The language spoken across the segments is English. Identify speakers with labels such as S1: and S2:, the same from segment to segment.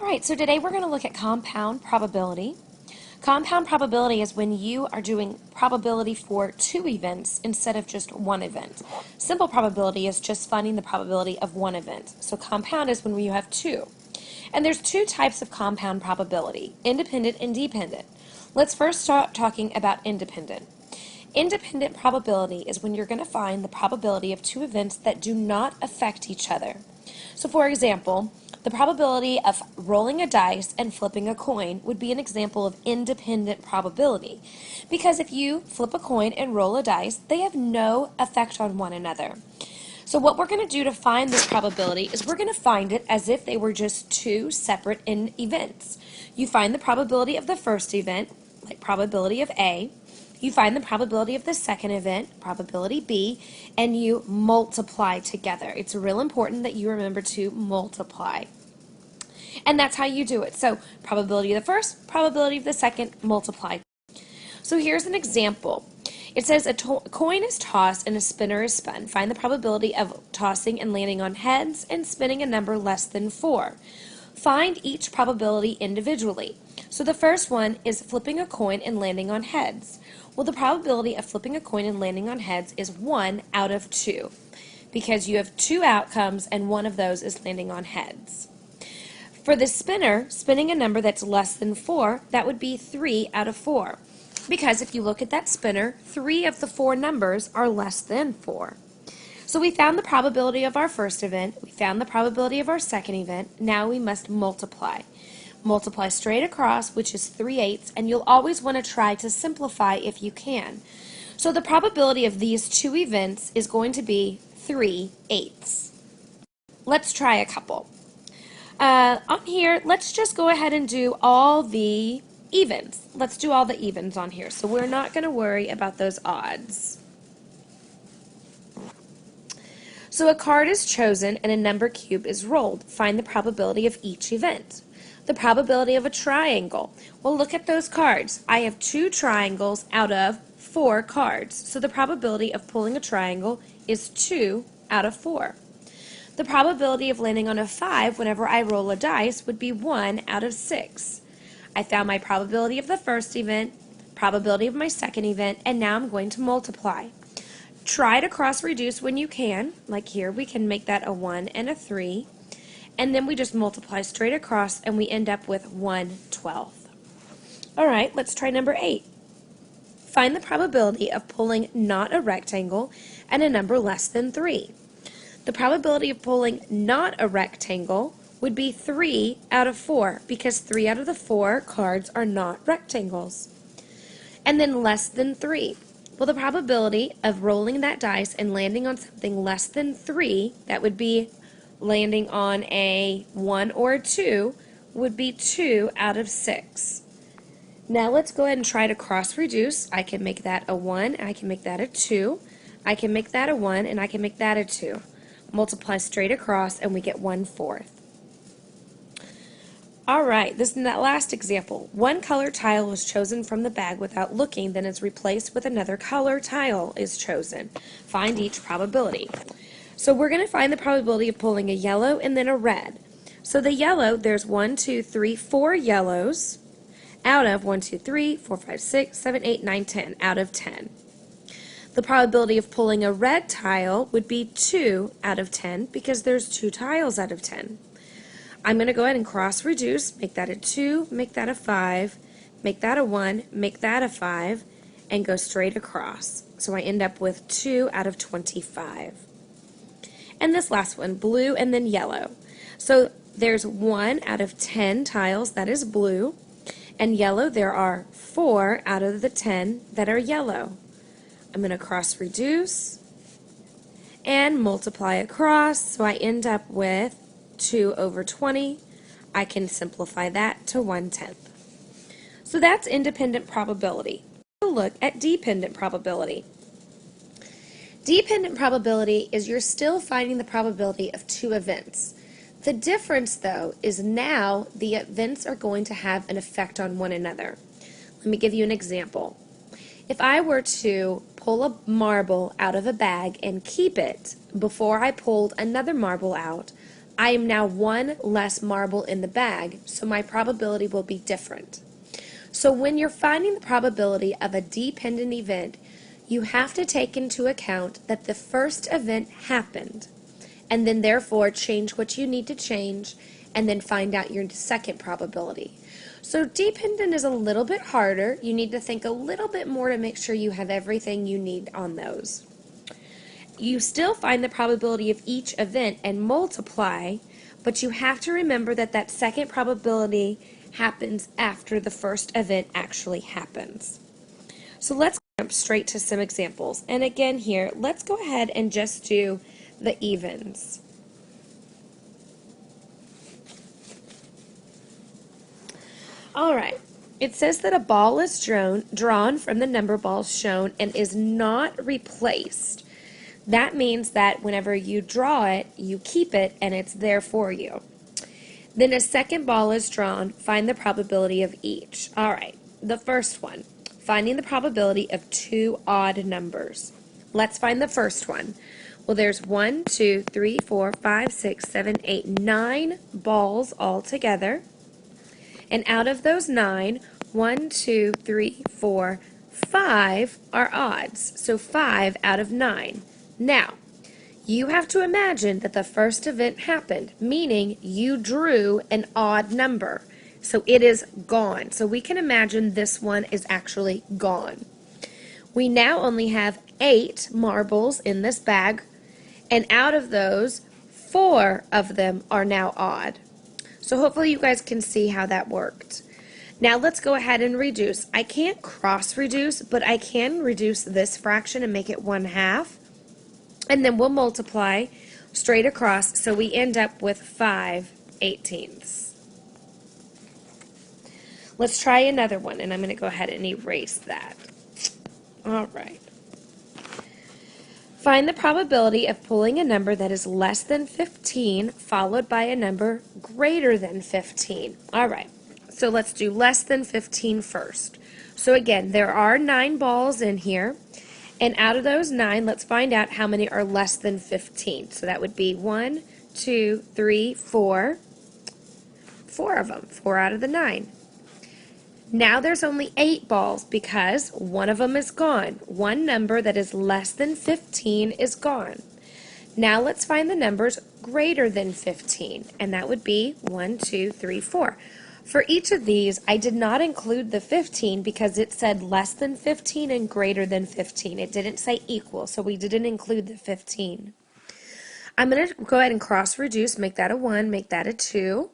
S1: Alright, so today we're going to look at compound probability. Compound probability is when you are doing probability for two events instead of just one event. Simple probability is just finding the probability of one event. So compound is when you have two. And there's two types of compound probability, independent and dependent. Let's first start talking about independent. Independent probability is when you're going to find the probability of two events that do not affect each other. So for example, the probability of rolling a dice and flipping a coin would be an example of independent probability, because if you flip a coin and roll a dice, they have no effect on one another. So what we're going to do to find this probability is we're going to find it as if they were just two separate events. You find the probability of the first event, like probability of A. You find the probability of the second event, probability B, and you multiply together. It's real important that you remember to multiply. And that's how you do it. So probability of the first, probability of the second, multiply. So here's an example. It says a coin is tossed and a spinner is spun. Find the probability of tossing and landing on heads and spinning a number less than 4. Find each probability individually. So the first one is flipping a coin and landing on heads. Well, the probability of flipping a coin and landing on heads is 1 out of 2, because you have two outcomes and one of those is landing on heads. For the spinner, spinning a number that's less than 4, that would be 3 out of 4, because if you look at that spinner, 3 of the 4 numbers are less than 4. So we found the probability of our first event, we found the probability of our second event, now we must multiply. Multiply straight across, which is 3/8, and you'll always want to try to simplify if you can. So the probability of these two events is going to be 3/8. Let's try a couple. On here, let's just go ahead and do all the evens. Let's do all the evens on here, so we're not going to worry about those odds. So a card is chosen and a number cube is rolled. Find the probability of each event. The probability of a triangle. Well, look at those cards. I have 2 triangles out of 4 cards. So the probability of pulling a triangle is 2 out of 4. The probability of landing on a 5 whenever I roll a dice would be 1 out of 6. I found my probability of the first event, probability of my second event, and now I'm going to multiply. Try to cross-reduce when you can. Like here, we can make that a 1 and a 3. And then we just multiply straight across and we end up with 1/12. Alright, let's try number 8. Find the probability of pulling not a rectangle and a number less than 3. The probability of pulling not a rectangle would be 3 out of 4, because 3 out of the 4 cards are not rectangles. And then less than 3. Well, the probability of rolling that dice and landing on something less than 3, that would be landing on a 1 or a 2, would be 2 out of 6. Now let's go ahead and try to cross-reduce. I can make that a 1, I can make that a 2, I can make that a 1, and I can make that a 2. Multiply straight across and we get 1/4. Alright, this is that last example. One color tile was chosen from the bag without looking, then is replaced with another color tile is chosen. Find each probability. So we're going to find the probability of pulling a yellow and then a red. So the yellow, there's 1, 2, 3, 4 yellows out of 1, 2, 3, 4, 5, 6, 7, 8, 9, 10 out of 10. The probability of pulling a red tile would be 2 out of 10, because there's 2 tiles out of 10. I'm going to go ahead and cross-reduce, make that a 2, make that a 5, make that a 1, make that a 5, and go straight across. So I end up with 2 out of 25. And this last one, blue and then yellow. So there's 1 out of 10 tiles that is blue, and yellow there are 4 out of the 10 that are yellow. I'm going to cross-reduce and multiply across, so I end up with 2 over 20. I can simplify that to 1/10. So that's independent probability. Let's look at dependent probability. Dependent probability is you're still finding the probability of two events. The difference, though, is now the events are going to have an effect on one another. Let me give you an example. If I were to pull a marble out of a bag and keep it before I pulled another marble out, I am now one less marble in the bag, so my probability will be different. So when you're finding the probability of a dependent event, you have to take into account that the first event happened, and then therefore change what you need to change, and then find out your second probability. So dependent is a little bit harder. You need to think a little bit more to make sure you have everything you need on those. You still find the probability of each event and multiply, but you have to remember that that second probability happens after the first event actually happens. So let's jump straight to some examples. And again here, let's go ahead and just do the evens. All right. It says that a ball is drawn from the number balls shown and is not replaced. That means that whenever you draw it, you keep it and it's there for you. Then a second ball is drawn. Find the probability of each. All right, the first one, finding the probability of two odd numbers. Let's find the first one. Well, there's 1, 2, 3, 4, 5, 6, 7, 8, 9 balls all together. And out of those 9, 1, 2, 3, 4, 5 are odds. So 5 out of 9. Now, you have to imagine that the first event happened, meaning you drew an odd number. So it is gone. So we can imagine this one is actually gone. We now only have 8 marbles in this bag, and out of those, 4 of them are now odd. So hopefully you guys can see how that worked. Now let's go ahead and reduce. I can't cross reduce, but I can reduce this fraction and make it 1/2. And then we'll multiply straight across, so we end up with 5/18. Let's try another one, and I'm going to go ahead and erase that. All right. Find the probability of pulling a number that is less than 15 followed by a number greater than 15. All right, so let's do less than 15 first. So again, there are 9 balls in here. And out of those 9, let's find out how many are less than 15. So that would be 1, 2, 3, 4. 4 of them, 4 out of the 9. Now there's only 8 balls because one of them is gone. One number that is less than 15 is gone. Now let's find the numbers greater than 15, and that would be 1, 2, 3, 4. For each of these, I did not include the 15 because it said less than 15 and greater than 15. It didn't say equal, so we didn't include the 15. I'm going to go ahead and cross reduce, make that a 1, make that a 2.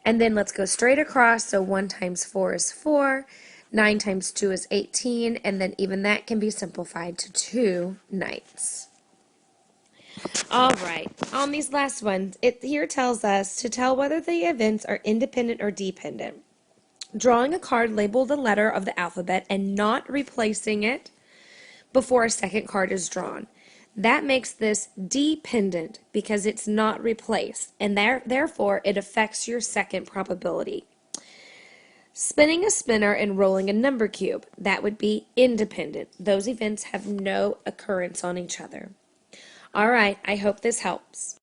S1: And then let's go straight across, so 1 times 4 is 4, 9 times 2 is 18, and then even that can be simplified to 2 ninths. All right, on these last ones, it here tells us to tell whether the events are independent or dependent. Drawing a card labeled the letter of the alphabet and not replacing it before a second card is drawn. That makes this dependent because it's not replaced, and therefore it affects your second probability. Spinning a spinner and rolling a number cube, that would be independent. Those events have no occurrence on each other. All right, I hope this helps.